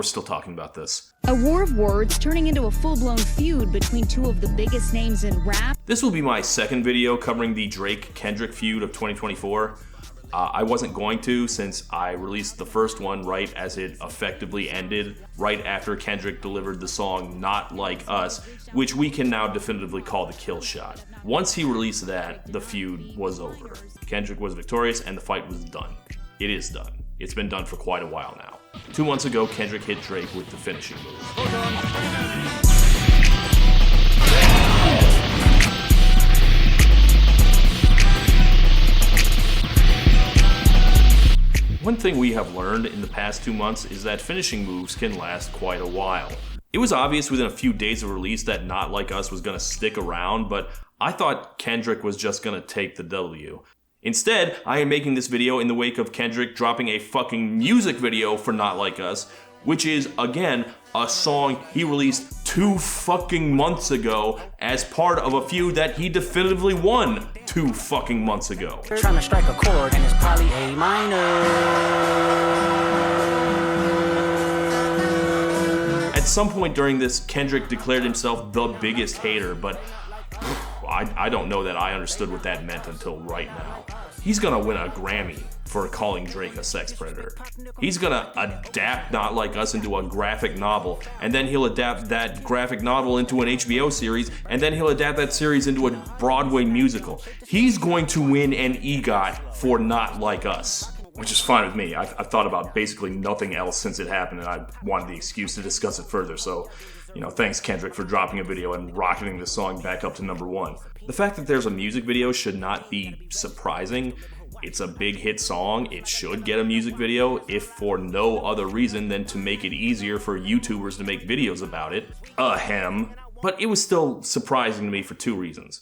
still talking about this. A war of words turning into a full-blown feud between two of the biggest names in rap. This will be my second video covering the Drake-Kendrick feud of 2024. I wasn't going to, since I released the first one right as it effectively ended, right after Kendrick delivered the song Not Like Us, which we can now definitively call the kill shot. Once he released that, the feud was over. Kendrick was victorious and the fight was done. It is done. It's been done for quite a while now. 2 months ago, Kendrick hit Drake with the finishing move. One thing we have learned in the past 2 months is that finishing moves can last quite a while. It was obvious within a few days of release that Not Like Us was going to stick around, but I thought Kendrick was just going to take the W. Instead, I am making this video in the wake of Kendrick dropping a fucking music video for Not Like Us, which is, again, a song he released 2 fucking months ago as part of a feud that he definitively won 2 fucking months ago. Trying to strike a chord and it's probably A minor. At some point during this, Kendrick declared himself the biggest hater, but I don't know that I understood what that meant until right now. He's gonna win a Grammy for calling Drake a sex predator. He's gonna adapt Not Like Us into a graphic novel, and then he'll adapt that graphic novel into an HBO series, and then he'll adapt that series into a Broadway musical. He's going to win an EGOT for Not Like Us, which is fine with me. I've thought about basically nothing else since it happened, and I wanted the excuse to discuss it further, so thanks Kendrick for dropping a video and rocketing the song back up to #1. The fact that there's a music video should not be surprising. It's a big hit song, it should get a music video, if for no other reason than to make it easier for YouTubers to make videos about it. Ahem. But it was still surprising to me for 2 reasons.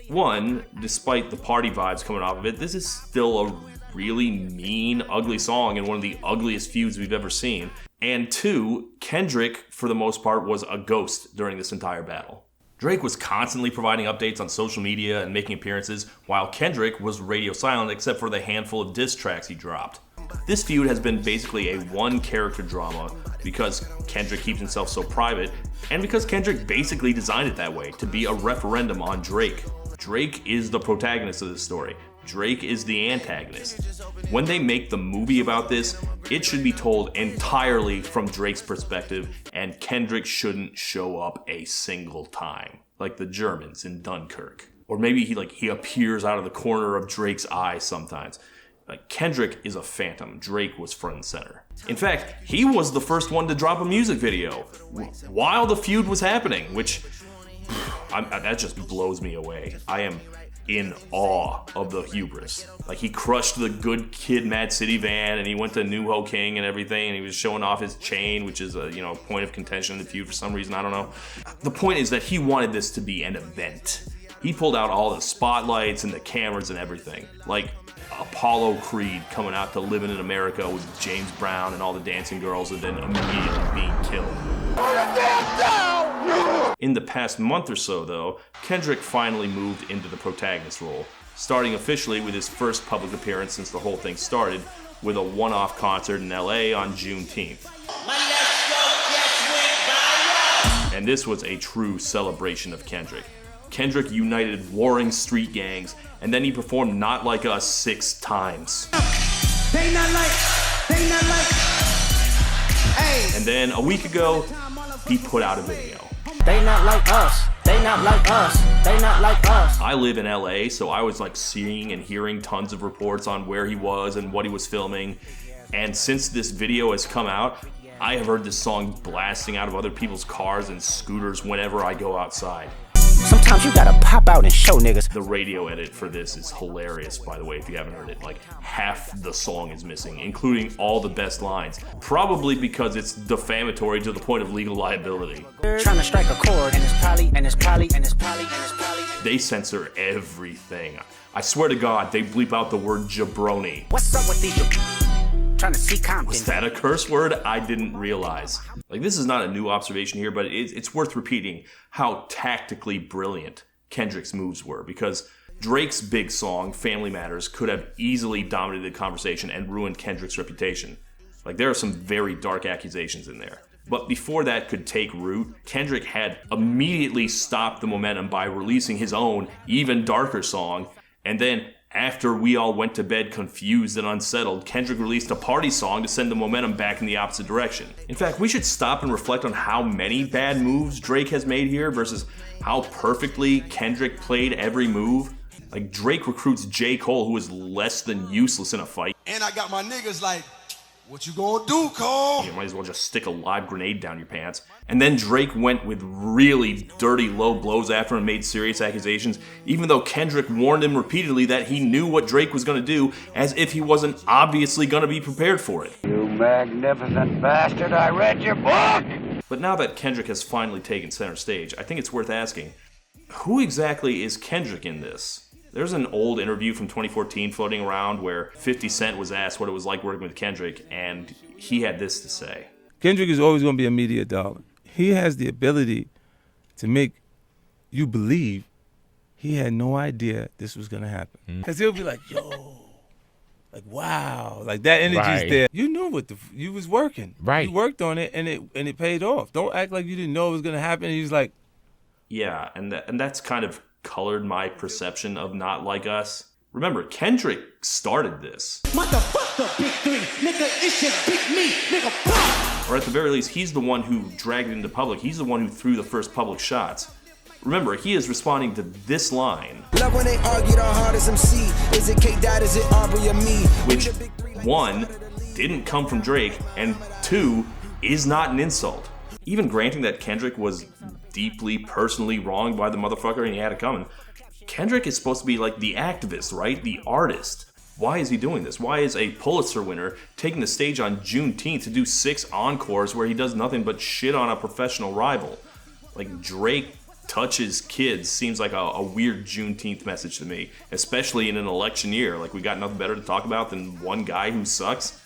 One, despite the party vibes coming off of it, this is still a really mean, ugly song and one of the ugliest feuds we've ever seen. And 2, Kendrick, for the most part, was a ghost during this entire battle. Drake was constantly providing updates on social media and making appearances, while Kendrick was radio silent except for the handful of diss tracks he dropped. This feud has been basically a one-character drama because Kendrick keeps himself so private, and because Kendrick basically designed it that way, to be a referendum on Drake. Drake is the protagonist of this story. Drake is the antagonist. When they make the movie about this, it should be told entirely from Drake's perspective, and Kendrick shouldn't show up a single time, like the Germans in Dunkirk. Or maybe he appears out of the corner of Drake's eye sometimes. Kendrick is a phantom. Drake was front and center. In fact, he was the first one to drop a music video while the feud was happening, which that just blows me away. I am in awe of the hubris. He crushed the Good Kid, Mad City van, and he went to New Ho King and everything, and he was showing off his chain, which is a point of contention in the feud for some reason, I don't know. The point is that he wanted this to be an event. He pulled out all the spotlights and the cameras and everything, like Apollo Creed coming out to Living in America with James Brown and all the dancing girls, and then immediately being killed. In the past month or so, though, Kendrick finally moved into the protagonist role, starting officially with his first public appearance since the whole thing started, with a one-off concert in LA on Juneteenth. And this was a true celebration of Kendrick. Kendrick united warring street gangs, and then he performed Not Like Us 6 times. They not like, hey. And then a week ago, he put out a video. They not like us, they not like us, they not like us. I live in LA, so I was seeing and hearing tons of reports on where he was and what he was filming. And since this video has come out, I have heard this song blasting out of other people's cars and scooters whenever I go outside. Sometimes you gotta pop out and show niggas. The radio edit for this is hilarious, by the way, if you haven't heard it. Half the song is missing, including all the best lines. Probably because it's defamatory to the point of legal liability. Trying to strike a chord and it's probably. They censor everything. I swear to God, they bleep out the word jabroni. What's up with these? Trying to see Compton. Was that a curse word? I didn't realize. This is not a new observation here, but it's worth repeating how tactically brilliant Kendrick's moves were, because Drake's big song, Family Matters, could have easily dominated the conversation and ruined Kendrick's reputation. Like, there are some very dark accusations in there. But before that could take root, Kendrick had immediately stopped the momentum by releasing his own, even darker song. And then, after we all went to bed confused and unsettled, Kendrick released a party song to send the momentum back in the opposite direction. In fact, we should stop and reflect on how many bad moves Drake has made here versus how perfectly Kendrick played every move. Like, Drake recruits J. Cole, who is less than useless in a fight. And I got my niggas like, what you gonna do, Cole? You might as well just stick a live grenade down your pants. And then Drake went with really dirty low blows after and made serious accusations, even though Kendrick warned him repeatedly that he knew what Drake was going to do, as if he wasn't obviously going to be prepared for it. You magnificent bastard, I read your book! But now that Kendrick has finally taken center stage, I think it's worth asking, who exactly is Kendrick in this? There's an old interview from 2014 floating around where 50 Cent was asked what it was like working with Kendrick, and he had this to say. Kendrick is always going to be a media darling. He has the ability to make you believe he had no idea this was going to happen. Because he'll be like, yo, like, wow, like that energy's there. You knew what you was working. Right. You worked on it, and it paid off. Don't act like you didn't know it was going to happen. And he's like, yeah, and that's kind of colored my perception of Not Like Us. Remember, Kendrick started this. Motherfucker, big three, nigga, it's just big me, nigga, pop! Or at the very least, he's the one who dragged it into public. He's the one who threw the first public shots. Remember, he is responding to this line. Love when they argue the hardest MC. Is it K-Dot, is it Aubrey or me? Which, one, didn't come from Drake, and two, is not an insult. Even granting that Kendrick was deeply personally wronged by the motherfucker and he had it coming, Kendrick is supposed to be like the activist, right? The artist. Why is he doing this? Why is a Pulitzer winner taking the stage on Juneteenth to do 6 encores where he does nothing but shit on a professional rival? Like, Drake touches kids seems like a weird Juneteenth message to me, especially in an election year. Like, we got nothing better to talk about than one guy who sucks.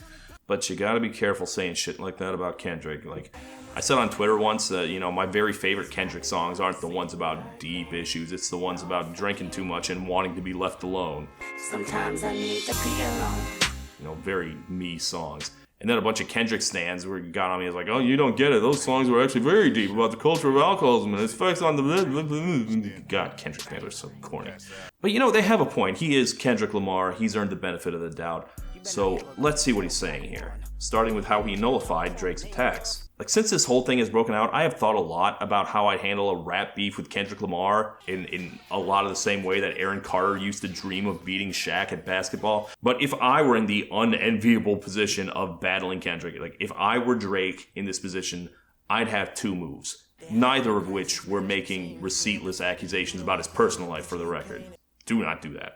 But you gotta be careful saying shit like that about Kendrick. Like, I said on Twitter once that, my very favorite Kendrick songs aren't the ones about deep issues. It's the ones about drinking too much and wanting to be left alone. Sometimes I need to be alone. Very me songs. And then a bunch of Kendrick stans got on me. It's like, oh, you don't get it. Those songs were actually very deep about the culture of alcoholism and its effects on the... God, Kendrick fans are so corny. But, they have a point. He is Kendrick Lamar. He's earned the benefit of the doubt. So let's see what he's saying here. Starting with how he nullified Drake's attacks. Like, since this whole thing has broken out, I have thought a lot about how I'd handle a rap beef with Kendrick Lamar in a lot of the same way that Aaron Carter used to dream of beating Shaq at basketball. But if I were in the unenviable position of battling Kendrick, like if I were Drake in this position, I'd have 2 moves. Neither of which were making receiptless accusations about his personal life, for the record. Do not do that.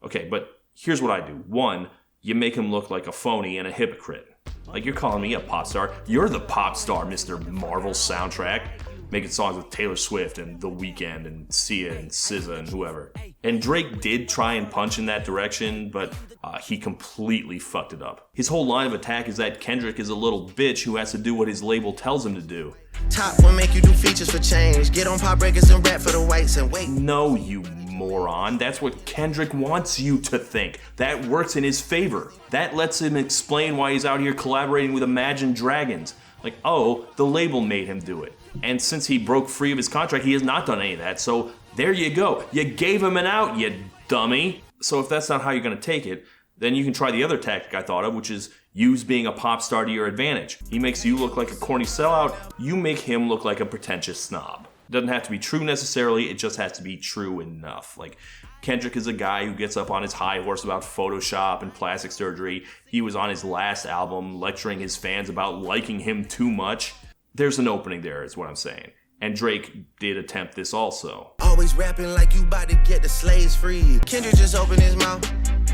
Okay, but here's what I do. 1, you make him look like a phony and a hypocrite. Like, you're calling me a pop star. You're the pop star, Mr. Marvel soundtrack. Making songs with Taylor Swift and The Weeknd and Sia and SZA and whoever. And Drake did try and punch in that direction, but he completely fucked it up. His whole line of attack is that Kendrick is a little bitch who has to do what his label tells him to do. Top will make you do features for change. Get on pop breakers and rap for the whites and wait. No, you moron. That's what Kendrick wants you to think. That works in his favor. That lets him explain why he's out here collaborating with Imagine Dragons. Like, oh, the label made him do it. And since he broke free of his contract, he has not done any of that. So there you go. You gave him an out, you dummy. So if that's not how you're going to take it, then you can try the other tactic I thought of, which is use being a pop star to your advantage. He makes you look like a corny sellout. You make him look like a pretentious snob. It doesn't have to be true necessarily. It just has to be true enough. Like, Kendrick is a guy who gets up on his high horse about Photoshop and plastic surgery. He was on his last album lecturing his fans about liking him too much. There's an opening there, is what I'm saying. And Drake did attempt this also. Always rapping like you about to get the slaves free. Kendrick just opened his mouth.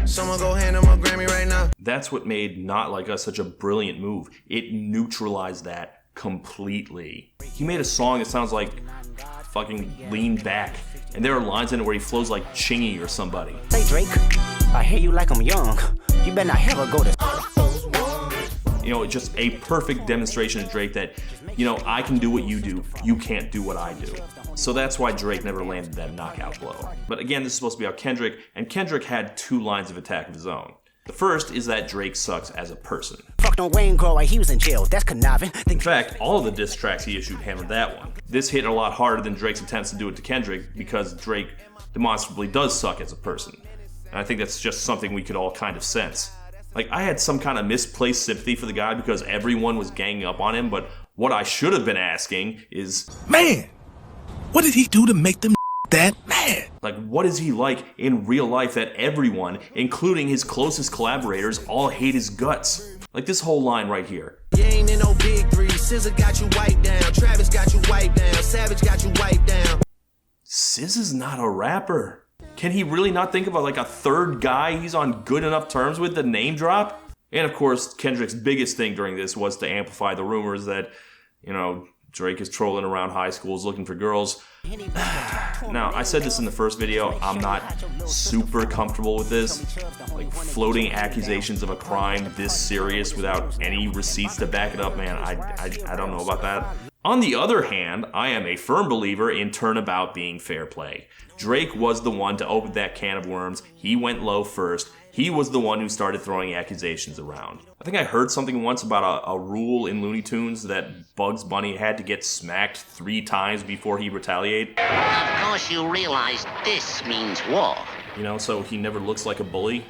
Someone go hand him a Grammy right now. That's what made Not Like Us such a brilliant move. It neutralized that completely. He made a song that sounds like fucking Lean Back. And there are lines in it where he flows like Chingy or somebody. Say Drake, I hear you like I'm young. You better not ever go to... Just a perfect demonstration of Drake that, I can do what you do, you can't do what I do. So that's why Drake never landed that knockout blow. But again, this is supposed to be about Kendrick, and Kendrick had 2 lines of attack of his own. The first is that Drake sucks as a person. Fuck no Wayne Grower, he was in jail, that's conniving. In fact, all of the diss tracks he issued hammered that one. This hit a lot harder than Drake's attempts to do it to Kendrick because Drake demonstrably does suck as a person. And I think that's just something we could all kind of sense. Like, I had some kind of misplaced sympathy for the guy because everyone was ganging up on him, but what I should have been asking is, man, what did he do to make them that mad? Like, what is he like in real life that everyone, including his closest collaborators, all hate his guts? Like this whole line right here. You ain't in no big three. SZA got you wiped down. Travis got you wiped down. Savage got you wiped down. SZA's not a rapper. Can he really not think of like a third guy he's on good enough terms with to name drop? And of course, Kendrick's biggest thing during this was to amplify the rumors that, you know, Drake is trolling around high schools looking for girls. Now, I said this in the first video, I'm not super comfortable with this. Like, floating accusations of a crime this serious without any receipts to back it up, man, I don't know about that. On the other hand, I am a firm believer in turnabout being fair play. Drake was the one to open that can of worms. He went low first. He was the one who started throwing accusations around. I think I heard something once about a rule in Looney Tunes that Bugs Bunny had to get smacked 3 times before he retaliate. Of course you realize this means war. You know, so he never looks like a bully.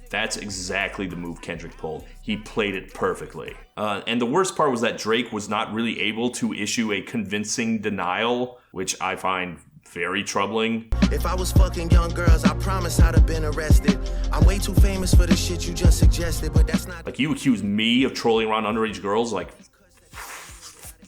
That's exactly the move Kendrick pulled. He played it perfectly. And the worst part was that Drake was not really able to issue a convincing denial, which I find very troubling. If I was fucking young girls, I promise I'd have been arrested. I'm way too famous for the shit you just suggested, but that's not... Like, you accuse me of trolling around underage girls? Like,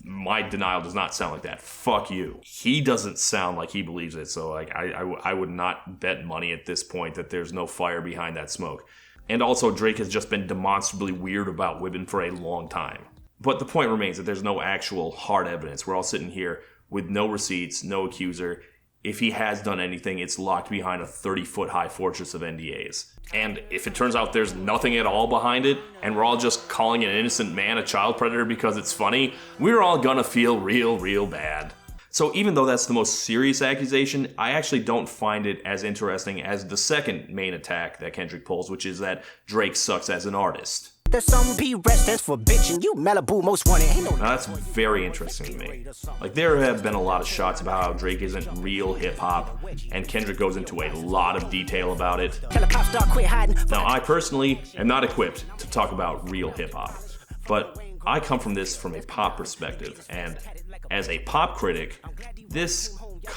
my denial does not sound like that. Fuck you. He doesn't sound like he believes it, so like I would not bet money at this point that there's no fire behind that smoke. And also, Drake has just been demonstrably weird about women for a long time. But the point remains that there's no actual hard evidence. We're all sitting here with no receipts, no accuser. If he has done anything, it's locked behind a 30-foot high fortress of NDAs. And if it turns out there's nothing at all behind it, and we're all just calling an innocent man a child predator because it's funny, we're all gonna feel real bad. So even though that's the most serious accusation, I actually don't find it as interesting as the second main attack that Kendrick pulls, which is that Drake sucks as an artist. There's some P-rest that's for bitching. You Malibu most wanted. Now that's very interesting to me. Like, there have been a lot of shots about how Drake isn't real hip-hop, and Kendrick goes into a lot of detail about it. Now, I personally am not equipped to talk about real hip-hop, but I come from this from a pop perspective, and as a pop critic, this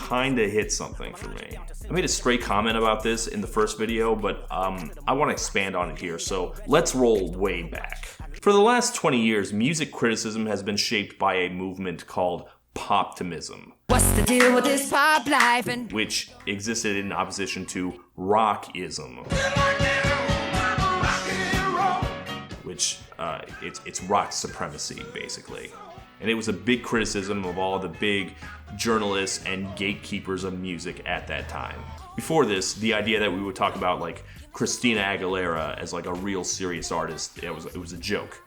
kinda hit something for me. I made a stray comment about this in the first video, but I want to expand on it here, so let's roll way back. For the last 20 years, music criticism has been shaped by a movement called poptimism. What's the deal with this pop life? Which existed in opposition to rockism. Which, it's rock supremacy, basically. And it was a big criticism of all the big journalists and gatekeepers of music at that time. Before this, the idea that we would talk about like Christina Aguilera as like a real serious artist, it was a joke.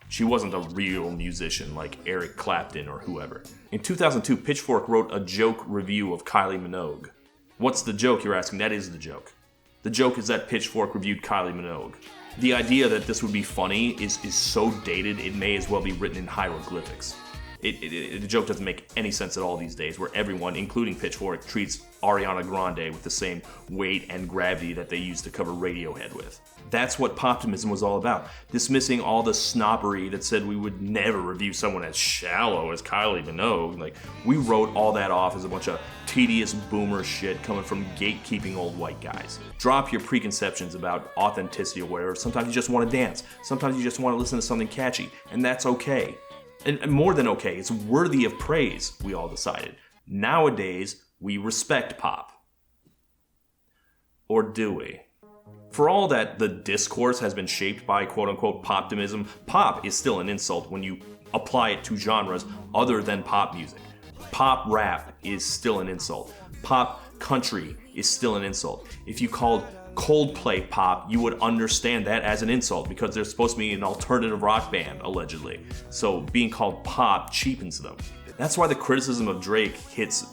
She wasn't a real musician like Eric Clapton or whoever. In 2002, Pitchfork wrote a joke review of Kylie Minogue. What's the joke, you're asking? That is the joke. The joke is that Pitchfork reviewed Kylie Minogue. The idea that this would be funny is so dated, it may as well be written in hieroglyphics. The joke doesn't make any sense at all these days, where everyone, including Pitchfork, treats Ariana Grande with the same weight and gravity that they used to cover Radiohead with. That's what poptimism was all about, dismissing all the snobbery that said we would never review someone as shallow as Kylie Minogue. Like, we wrote all that off as a bunch of tedious boomer shit coming from gatekeeping old white guys. Drop your preconceptions about authenticity or whatever. Sometimes you just want to dance. Sometimes you just want to listen to something catchy, and that's okay. And more than okay, it's worthy of praise, we all decided. Nowadays, we respect pop. Or do we? For all that the discourse has been shaped by quote-unquote poptimism, pop is still an insult when you apply it to genres other than pop music. Pop rap is still an insult. Pop country is still an insult. If you called Coldplay pop, you would understand that as an insult because they're supposed to be an alternative rock band, allegedly. So being called pop cheapens them. That's why the criticism of Drake hits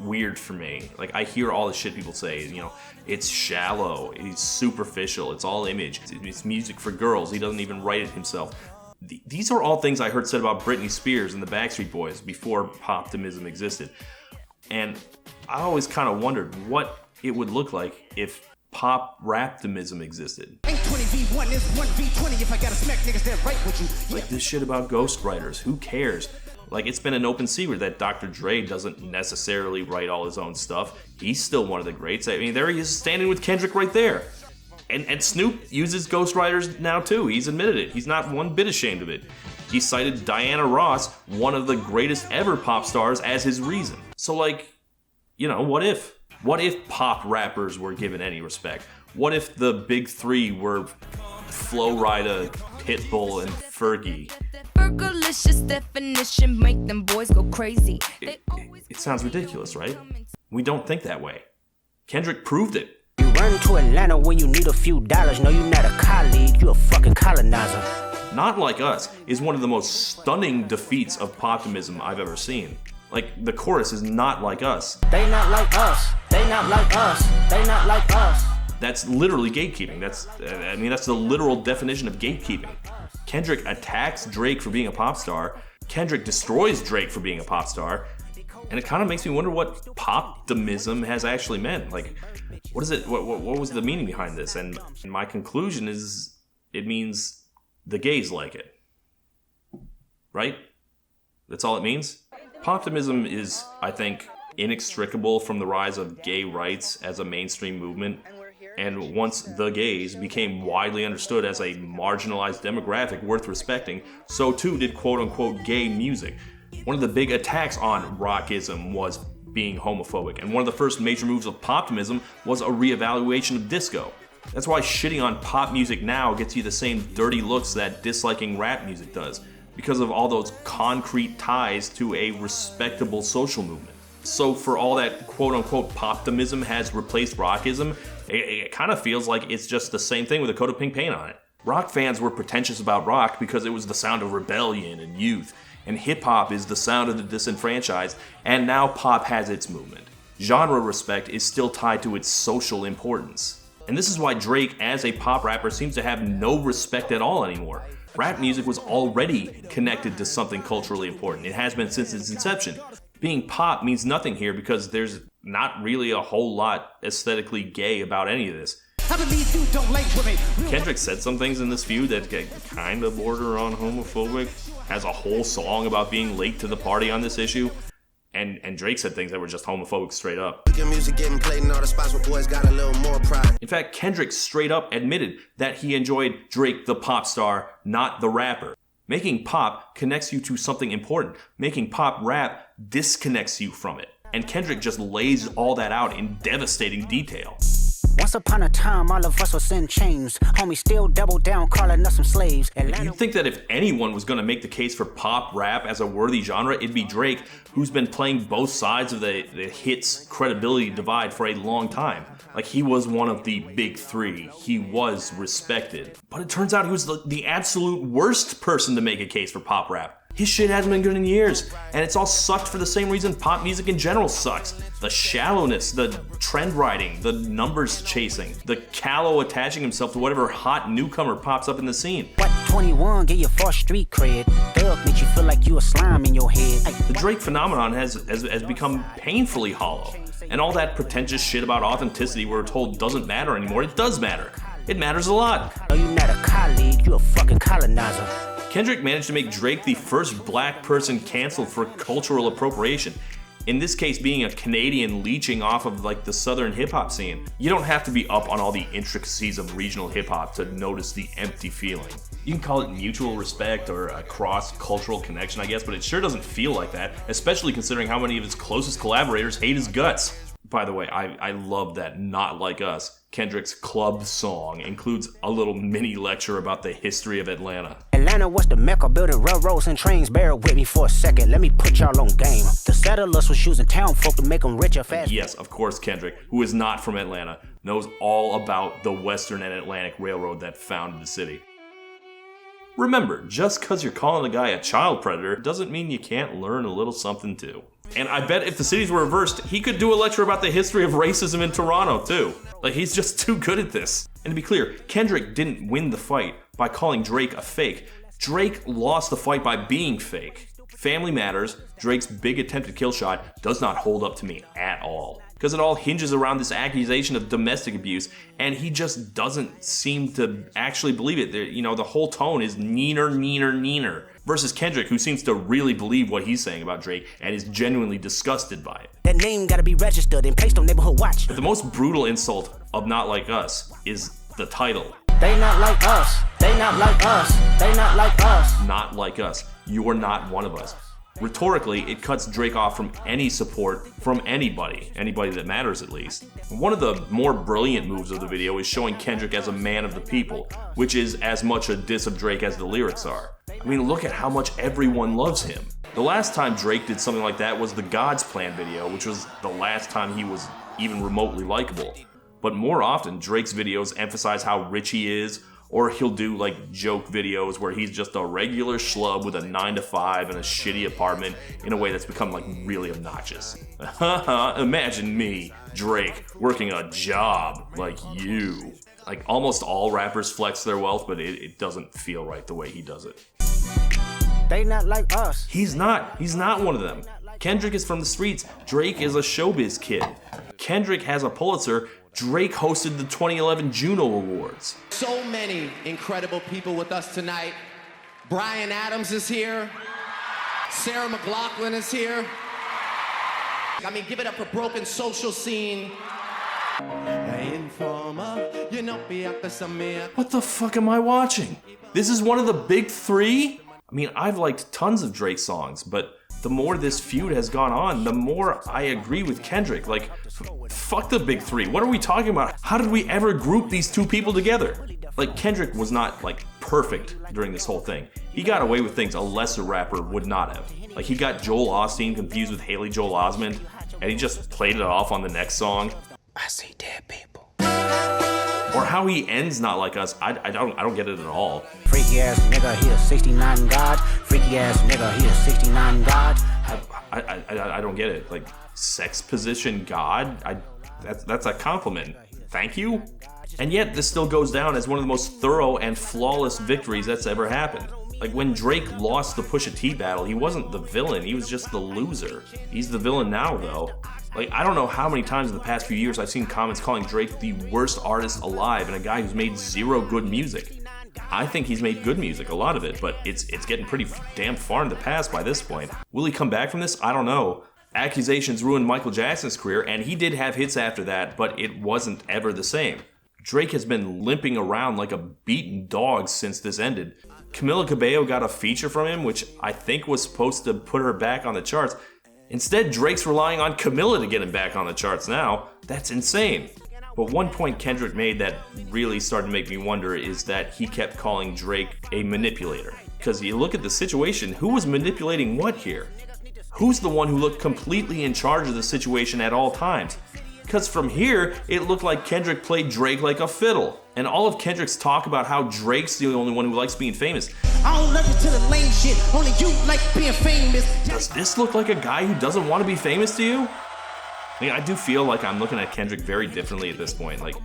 weird for me. Like, I hear all the shit people say, it's shallow, it's superficial, it's all image, it's music for girls, he doesn't even write it himself. These are all things I heard said about Britney Spears and the Backstreet Boys before poptimism existed. And I always kind of wondered what it would look like if pop raptimism existed. Like this shit about ghostwriters, who cares? Like, it's been an open secret that Dr. Dre doesn't necessarily write all his own stuff. He's still one of the greats. I mean, there he is standing with Kendrick right there. And Snoop uses ghostwriters now too. He's admitted it. He's not one bit ashamed of it. He cited Diana Ross, one of the greatest ever pop stars, as his reason. So, like, what if? What if pop rappers were given any respect? What if the big three were Flo Rida, Pitbull, and Fergie? Fergalicious definition make them boys go crazy. It sounds ridiculous, right? We don't think that way. Kendrick proved it. You run to Atlanta when you need a few dollars. No, you're not a colleague, you a fucking colonizer. Not Like Us is one of the most stunning defeats of poptimism I've ever seen. Like, the chorus is not like us. They not like us. They not like us. They not like us. That's literally gatekeeping. That's the literal definition of gatekeeping. Kendrick attacks Drake for being a pop star. Kendrick destroys Drake for being a pop star. And it kind of makes me wonder what poptimism has actually meant. Like, what is it? What was the meaning behind this? And my conclusion is it means the gays like it. Right? That's all it means? Poptimism is, I think, inextricable from the rise of gay rights as a mainstream movement. And once the gays became widely understood as a marginalized demographic worth respecting, so too did quote-unquote gay music. One of the big attacks on rockism was being homophobic, and one of the first major moves of poptimism was a reevaluation of disco. That's why shitting on pop music now gets you the same dirty looks that disliking rap music does, because of all those concrete ties to a respectable social movement. So for all that quote-unquote poptimism has replaced rockism, it kind of feels like it's just the same thing with a coat of pink paint on it. Rock fans were pretentious about rock because it was the sound of rebellion and youth, and hip-hop is the sound of the disenfranchised, and now pop has its movement. Genre respect is still tied to its social importance. And this is why Drake, as a pop rapper, seems to have no respect at all anymore. Rap music was already connected to something culturally important. It has been since its inception. Being pop means nothing here because there's not really a whole lot aesthetically gay about any of this. Kendrick said some things in this feud that kind of border on homophobic, has a whole song about being late to the party on this issue, and Drake said things that were just homophobic straight up. Music getting played in all the spots where boys got a little more pride. In fact, Kendrick straight up admitted that he enjoyed Drake the pop star, not the rapper. Making pop connects you to something important. Making pop rap disconnects you from it. And Kendrick just lays all that out in devastating detail. Once upon a time, all of us was in chains. Homie still double down, calling us some slaves. You'd think that if anyone was going to make the case for pop rap as a worthy genre, it'd be Drake, who's been playing both sides of the hits credibility divide for a long time. Like, he was one of the big three. He was respected. But it turns out he was the absolute worst person to make a case for pop rap. His shit hasn't been good in years, and it's all sucked for the same reason pop music in general sucks. The shallowness, the trend riding, the numbers chasing, the callow attaching himself to whatever hot newcomer pops up in the scene. What 21 get your first street cred? Thug makes you feel like you a slime in your head. The Drake phenomenon has become painfully hollow, and all that pretentious shit about authenticity we're told doesn't matter anymore, it does matter. It matters a lot. No, you're not a colleague, you a fucking colonizer. Kendrick managed to make Drake the first black person canceled for cultural appropriation. In this case, being a Canadian leeching off of like the southern hip hop scene. You don't have to be up on all the intricacies of regional hip hop to notice the empty feeling. You can call it mutual respect or a cross-cultural connection, I guess, but it sure doesn't feel like that, especially considering how many of his closest collaborators hate his guts. By the way, I love that Not Like Us, Kendrick's club song, includes a little mini lecture about the history of Atlanta. Atlanta was the mecca, building railroads and trains. Bear with me for a second, let me put y'all on game. The settlers was using town folk to make them richer fast. Yes, of course, Kendrick, who is not from Atlanta, knows all about the Western and Atlantic Railroad that founded the city. Remember, just because you're calling a guy a child predator doesn't mean you can't learn a little something too. And I bet if the cities were reversed, he could do a lecture about the history of racism in Toronto too. Like, he's just too good at this. And to be clear, Kendrick didn't win the fight by calling Drake a fake. Drake lost the fight by being fake. Family Matters, Drake's big attempted kill shot, does not hold up to me at all. Because it all hinges around this accusation of domestic abuse, and he just doesn't seem to actually believe it. The whole tone is neener, versus Kendrick, who seems to really believe what he's saying about Drake and is genuinely disgusted by it. That name gotta be registered and placed on neighborhood watch. But the most brutal insult of Not Like Us is the title. They not like us. They not like us. They not like us. Not like us. You're not one of us. Rhetorically, it cuts Drake off from any support from anybody that matters at least. One of the more brilliant moves of the video is showing Kendrick as a man of the people, which is as much a diss of Drake as the lyrics are. I mean, look at how much everyone loves him. The last time Drake did something like that was the God's Plan video, which was the last time he was even remotely likable. But more often, Drake's videos emphasize how rich he is, or he'll do like joke videos where he's just a regular schlub with a 9-to-5 and a shitty apartment in a way that's become like really obnoxious. Imagine me, Drake, working a job like you. Like, almost all rappers flex their wealth, but it doesn't feel right the way he does it. They not like us. He's not one of them. Kendrick is from the streets. Drake is a showbiz kid. Kendrick has a Pulitzer. Drake hosted the 2011 Juno Awards. So many incredible people with us tonight. Brian Adams is here. Sarah McLachlan is here. I mean, give it up for Broken Social Scene. What the fuck am I watching? This is one of the big three? I mean, I've liked tons of Drake songs, but the more this feud has gone on, the more I agree with Kendrick. Like, fuck the big three. What are we talking about? How did we ever group these two people together? Like, Kendrick was not, like, perfect during this whole thing. He got away with things a lesser rapper would not have. Like, he got Joel Osteen confused with Haley Joel Osment, and he just played it off on the next song. I see dead people. Or how he ends Not Like Us, I don't get it at all. Freaky ass nigga, he a 69 god. Freaky ass nigga, he a 69 god. I don't get it. Like, sex position god? That's a compliment. Thank you? And yet, this still goes down as one of the most thorough and flawless victories that's ever happened. Like, when Drake lost the Pusha T battle, he wasn't the villain, he was just the loser. He's the villain now, though. Like, I don't know how many times in the past few years I've seen comments calling Drake the worst artist alive and a guy who's made zero good music. I think he's made good music, a lot of it, but it's getting pretty damn far in the past by this point. Will he come back from this? I don't know. Accusations ruined Michael Jackson's career, and he did have hits after that, but it wasn't ever the same. Drake has been limping around like a beaten dog since this ended. Camila Cabello got a feature from him, which I think was supposed to put her back on the charts. Instead, Drake's relying on Camila to get him back on the charts now. That's insane. But one point Kendrick made that really started to make me wonder is that he kept calling Drake a manipulator. Because you look at the situation, who was manipulating what here? Who's the one who looked completely in charge of the situation at all times? Because from here, it looked like Kendrick played Drake like a fiddle. And all of Kendrick's talk about how Drake's the only one who likes being famous. I don't love you to the lame shit, only you like being famous. Does this look like a guy who doesn't want to be famous to you? I mean, I do feel like I'm looking at Kendrick very differently at this point. Like,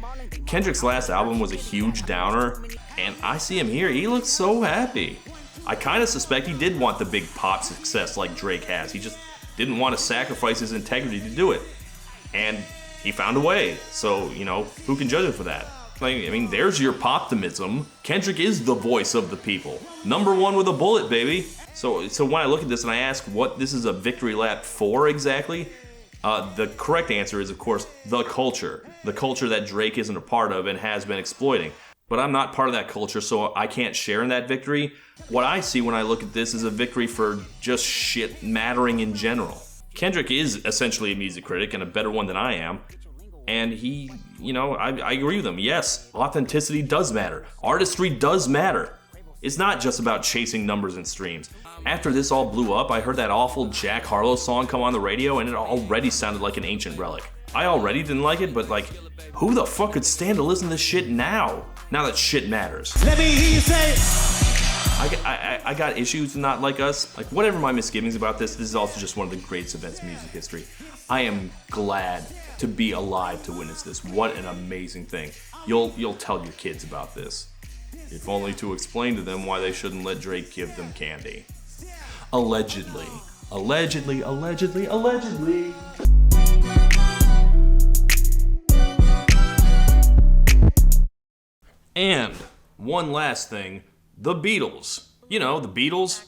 Kendrick's last album was a huge downer, and I see him here, he looks so happy. I kind of suspect he did want the big pop success like Drake has. He just didn't want to sacrifice his integrity to do it. And he found a way, so, who can judge him for that? I mean, there's your poptimism. Kendrick is the voice of the people. #1 with a bullet, baby. So when I look at this and I ask what this is a victory lap for exactly, the correct answer is, of course, the culture. The culture that Drake isn't a part of and has been exploiting. But I'm not part of that culture, so I can't share in that victory. What I see when I look at this is a victory for just shit mattering in general. Kendrick is essentially a music critic and a better one than I am. And he, I agree with him. Yes, authenticity does matter. Artistry does matter. It's not just about chasing numbers and streams. After this all blew up, I heard that awful Jack Harlow song come on the radio, and it already sounded like an ancient relic. I already didn't like it, but who the fuck could stand to listen to this shit now that shit matters? Let me hear you say, I got issues with Not Like Us. Like, whatever my misgivings about this is also just one of the greatest events in music history. I am glad to be alive to witness this. What an amazing thing. You'll tell your kids about this, if only to explain to them why they shouldn't let Drake give them candy. Allegedly. Allegedly, allegedly, allegedly. And one last thing, the Beatles. You know, the Beatles.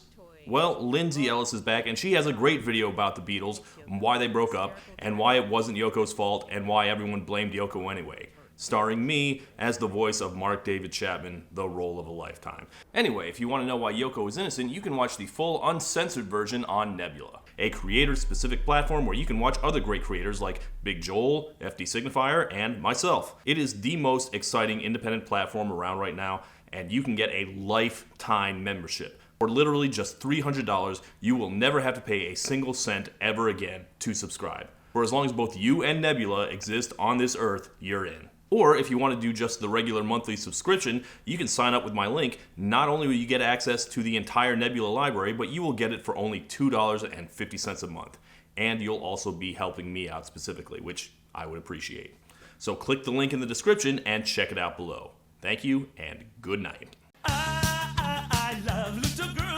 Well, Lindsay Ellis is back, and she has a great video about the Beatles, and why they broke up, and why it wasn't Yoko's fault, and why everyone blamed Yoko anyway. Starring me as the voice of Mark David Chapman, the role of a lifetime. Anyway, if you want to know why Yoko is innocent, you can watch the full uncensored version on Nebula, a creator-specific platform where you can watch other great creators like Big Joel, FD Signifier, and myself. It is the most exciting independent platform around right now, and you can get a lifetime membership. For literally just $300, you will never have to pay a single cent ever again to subscribe. For as long as both you and Nebula exist on this earth, you're in. Or if you want to do just the regular monthly subscription, you can sign up with my link. Not only will you get access to the entire Nebula library, but you will get it for only $2.50 a month. And you'll also be helping me out specifically, which I would appreciate. So click the link in the description and check it out below. Thank you, and good night. I love little girls.